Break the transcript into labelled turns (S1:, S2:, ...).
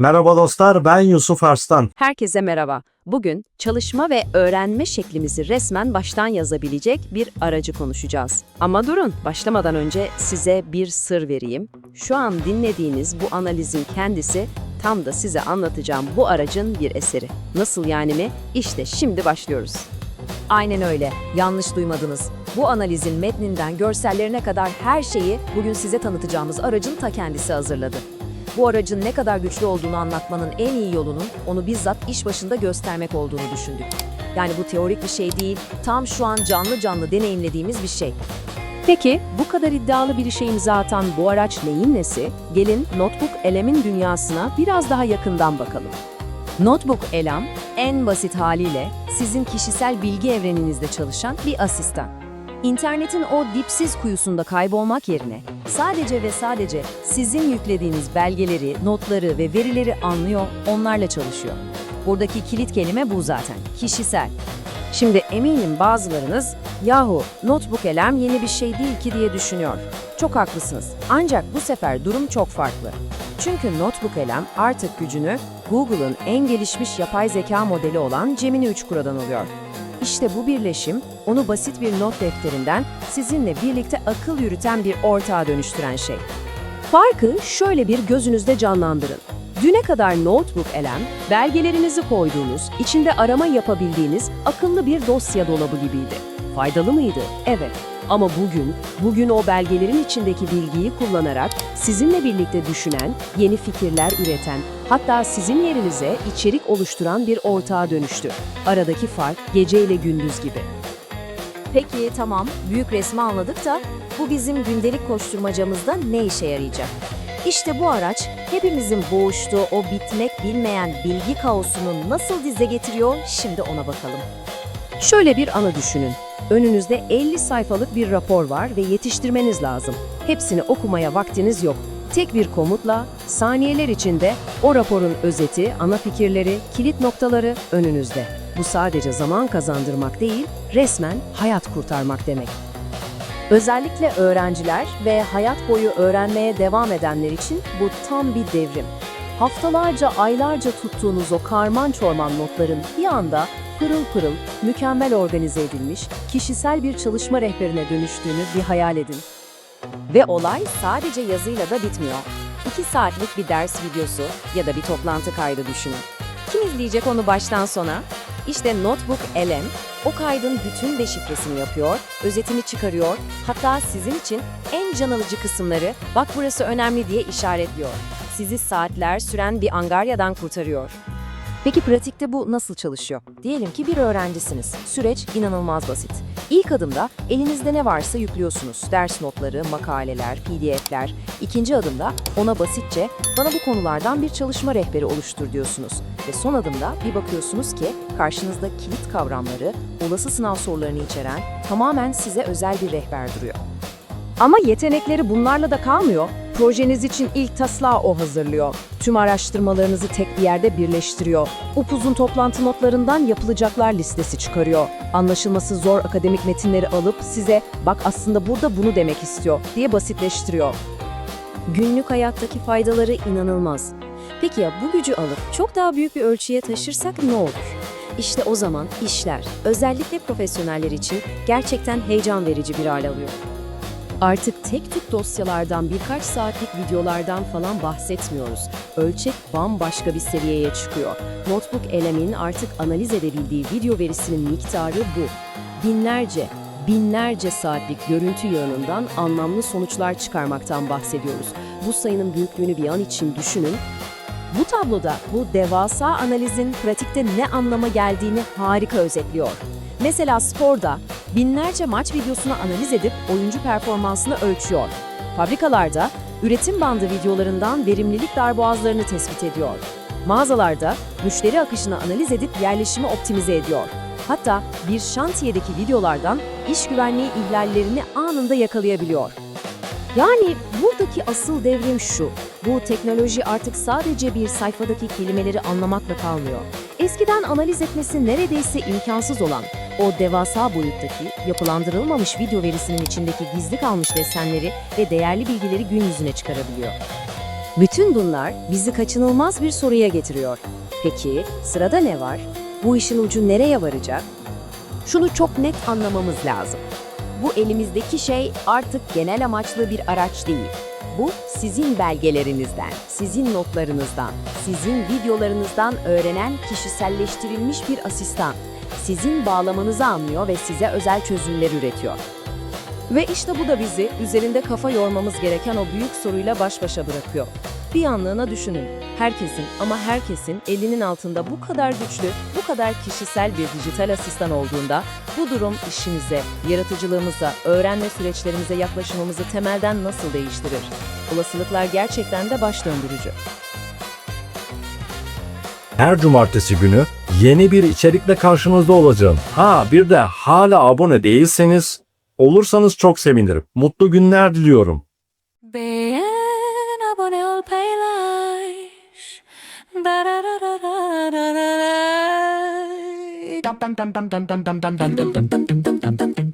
S1: Merhaba dostlar, ben Yusuf Arslan.
S2: Herkese merhaba. Bugün çalışma ve öğrenme şeklimizi resmen baştan yazabilecek bir aracı konuşacağız. Ama durun, başlamadan önce size bir sır vereyim. Şu an dinlediğiniz bu analizin kendisi tam da size anlatacağım bu aracın bir eseri. Nasıl yani mi? İşte şimdi başlıyoruz.
S3: Aynen öyle. Yanlış duymadınız. Bu analizin metninden görsellerine kadar her şeyi bugün size tanıtacağımız aracın ta kendisi hazırladı. Bu aracın ne kadar güçlü olduğunu anlatmanın en iyi yolunun onu bizzat iş başında göstermek olduğunu düşündük. Yani bu teorik bir şey değil, tam şu an canlı canlı deneyimlediğimiz bir şey.
S2: Peki bu kadar iddialı bir işe imza atan bu araç neyin nesi? Gelin Notebook LM'in dünyasına biraz daha yakından bakalım.
S3: Notebook LM, en basit haliyle sizin kişisel bilgi evreninizde çalışan bir asistan. İnternetin o dipsiz kuyusunda kaybolmak yerine sadece ve sadece sizin yüklediğiniz belgeleri, notları ve verileri anlıyor, onlarla çalışıyor. Buradaki kilit kelime bu zaten, kişisel.
S2: Şimdi eminim bazılarınız, yahu Notebook LM yeni bir şey değil ki diye düşünüyor. Çok haklısınız. Ancak bu sefer durum çok farklı. Çünkü Notebook LM artık gücünü Google'ın en gelişmiş yapay zeka modeli olan Gemini 3 Pro'dan alıyor. İşte bu birleşim, onu basit bir not defterinden sizinle birlikte akıl yürüten bir ortağa dönüştüren şey. Farkı şöyle bir gözünüzde canlandırın. Düne kadar Notebook LM, belgelerinizi koyduğunuz, içinde arama yapabildiğiniz akıllı bir dosya dolabı gibiydi. Faydalı mıydı? Evet. Ama bugün o belgelerin içindeki bilgiyi kullanarak sizinle birlikte düşünen, yeni fikirler üreten, hatta sizin yerinize içerik oluşturan bir ortağa dönüştü. Aradaki fark gece ile gündüz gibi.
S3: Peki tamam, büyük resmi anladık da bu bizim gündelik koşturmacamızda ne işe yarayacak? İşte bu araç hepimizin boğuştuğu o bitmek bilmeyen bilgi kaosunu nasıl dize getiriyor, şimdi ona bakalım.
S2: Şöyle bir anı düşünün. Önünüzde 50 sayfalık bir rapor var ve yetiştirmeniz lazım. Hepsini okumaya vaktiniz yok. Tek bir komutla saniyeler içinde o raporun özeti, ana fikirleri, kilit noktaları önünüzde. Bu sadece zaman kazandırmak değil, resmen hayat kurtarmak demek. Özellikle öğrenciler ve hayat boyu öğrenmeye devam edenler için bu tam bir devrim. Haftalarca, aylarca tuttuğunuz o karman çorman notların bir anda pırıl pırıl, mükemmel organize edilmiş, kişisel bir çalışma rehberine dönüştüğünü bir hayal edin.
S3: Ve olay sadece yazıyla da bitmiyor. 2 saatlik bir ders videosu ya da bir toplantı kaydı düşünün. Kim izleyecek onu baştan sona? İşte Notebook LM, o kaydın bütün deşifresini yapıyor, özetini çıkarıyor, hatta sizin için en can alıcı kısımları, bak burası önemli diye işaretliyor. Sizi saatler süren bir angaryadan kurtarıyor. Peki pratikte bu nasıl çalışıyor? Diyelim ki bir öğrencisiniz. Süreç inanılmaz basit. İlk adımda elinizde ne varsa yüklüyorsunuz. Ders notları, makaleler, PDF'ler. İkinci adımda ona basitçe bana bu konulardan bir çalışma rehberi oluştur diyorsunuz. Ve son adımda bir bakıyorsunuz ki karşınızda kilit kavramları, olası sınav sorularını içeren tamamen size özel bir rehber duruyor.
S2: Ama yetenekleri bunlarla da kalmıyor. Projeniz için ilk taslağı o hazırlıyor. Tüm araştırmalarınızı tek bir yerde birleştiriyor. Upuzun toplantı notlarından yapılacaklar listesi çıkarıyor. Anlaşılması zor akademik metinleri alıp size bak aslında burada bunu demek istiyor diye basitleştiriyor.
S3: Günlük hayattaki faydaları inanılmaz. Peki ya bu gücü alıp çok daha büyük bir ölçüye taşırsak ne olur? İşte o zaman işler, özellikle profesyoneller için gerçekten heyecan verici bir hal alıyor.
S2: Artık tek tük dosyalardan birkaç saatlik videolardan falan bahsetmiyoruz. Ölçek bambaşka bir seviyeye çıkıyor. Notebook LM'in artık analiz edebildiği video verisinin miktarı bu. Binlerce saatlik görüntü yığınından anlamlı sonuçlar çıkarmaktan bahsediyoruz. Bu sayının büyüklüğünü bir an için düşünün. Bu tabloda bu devasa analizin pratikte ne anlama geldiğini harika özetliyor. Mesela sporda binlerce maç videosunu analiz edip oyuncu performansını ölçüyor. Fabrikalarda üretim bandı videolarından verimlilik darboğazlarını tespit ediyor. Mağazalarda müşteri akışını analiz edip yerleşimi optimize ediyor. Hatta bir şantiyedeki videolardan iş güvenliği ihlallerini anında yakalayabiliyor. Yani buradaki asıl devrim şu, bu teknoloji artık sadece bir sayfadaki kelimeleri anlamakla kalmıyor. Eskiden analiz etmesi neredeyse imkansız olan o devasa boyuttaki, yapılandırılmamış video verisinin içindeki gizli kalmış desenleri ve değerli bilgileri gün yüzüne çıkarabiliyor.
S3: Bütün bunlar bizi kaçınılmaz bir soruya getiriyor. Peki sırada ne var? Bu işin ucu nereye varacak? Şunu çok net anlamamız lazım. Bu elimizdeki şey artık genel amaçlı bir araç değil. Bu sizin belgelerinizden, sizin notlarınızdan, sizin videolarınızdan öğrenen kişiselleştirilmiş bir asistan. Sizin bağlamanızı anlıyor ve size özel çözümler üretiyor.
S2: Ve işte bu da bizi üzerinde kafa yormamız gereken o büyük soruyla baş başa bırakıyor. Bir anlığına düşünün. Herkesin ama herkesin elinin altında bu kadar güçlü, bu kadar kişisel bir dijital asistan olduğunda bu durum işimize, yaratıcılığımıza, öğrenme süreçlerimize yaklaşımımızı temelden nasıl değiştirir? Olasılıklar gerçekten de baş döndürücü.
S1: Her cumartesi günü yeni bir içerikle karşınızda olacağım. Bir de hala abone değilseniz, olursanız çok sevinirim. Mutlu günler diliyorum.
S4: Beğen, abone ol, paylaş. Da da da da da da da da. Dum dum dum dum dum dum dum dum dum dum dum dum dum dum.